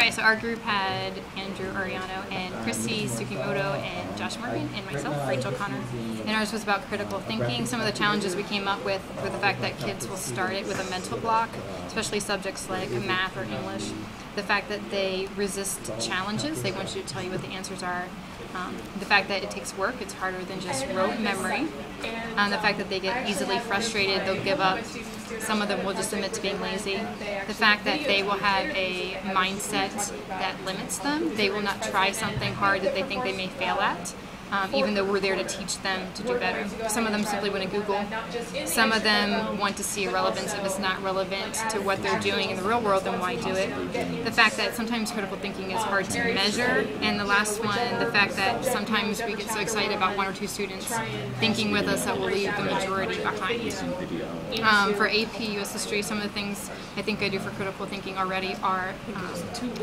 Okay, so our group had Andrew Arellano and Chrissy Sukimoto and Josh Morgan and myself, Rachel Connor. And ours was about critical thinking. Some of the challenges we came up with were the fact that kids will start it with a mental block, especially subjects like math or English. The fact that they resist challenges, they want you to tell you what the answers are. The fact that it takes work, it's harder than just rote memory. The fact that they get easily frustrated, they'll give up. Some of them will just admit to being lazy. The fact that they will have a mindset that limits them. They will not try something hard that they think they may fail at, even though we're there to teach them to do better. Some of them simply want to Google. Some of them want to see relevance. If it's not relevant to what they're doing in the real world, then why do it? The fact that sometimes critical thinking is hard to measure. And the last one, the fact that sometimes we get so excited about one or two students thinking with us that we'll leave the majority behind. For AP US History, some of the things I think I do for critical thinking already are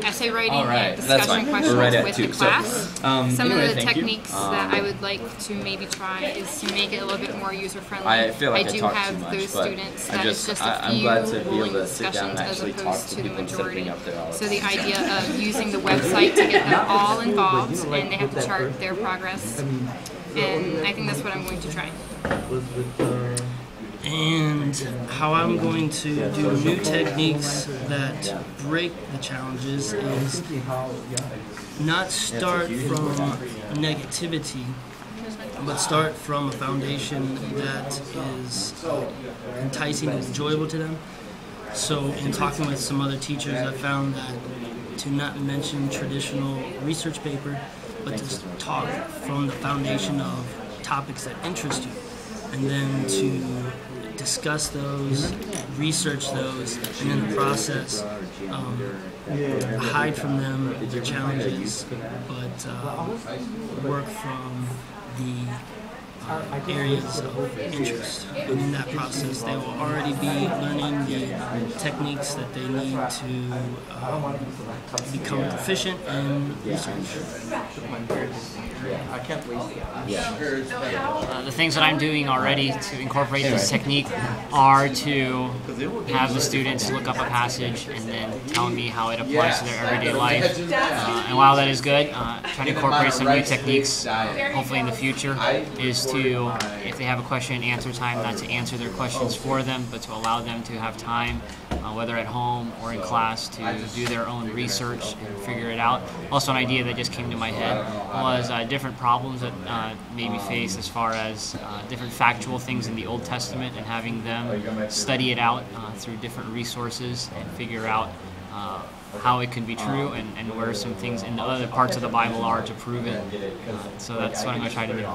essay writing and discussion questions with the class. Some of the techniques that I would like to maybe try is to make it a little bit more user-friendly. I feel like I do have those students that it's just a few ruling discussions as opposed to the majority. So the idea of using the website to get them all involved, and they have to chart their progress. And I think that's what I'm going to try. And how I'm going to do new techniques that break the challenges is not start from negativity, but start from a foundation that is enticing and enjoyable to them. So in talking with some other teachers, I found that to not mention traditional research paper, but to talk from the foundation of topics that interest you, and then to discuss those, research those, and in the process hide from them the challenges, but work from the areas of interest. And in that process, they will already be learning the techniques that they need to become proficient in research. The things that I'm doing already to incorporate this technique are to have the students look up a passage and then tell me how it applies to their everyday life. And while that is good, trying to incorporate some new techniques, hopefully in the future, is to, if they have a question and answer time, not to answer their questions for them, but to allow them to have time, whether at home or in class, to do their own research and figure it out. Also, an idea that just came to my head was different problems that may be faced as far as different factual things in the Old Testament, and having them study it out through different resources and figure out how it could be true, and where some things in the other parts of the Bible are to prove it. So that's what I'm going to try to do.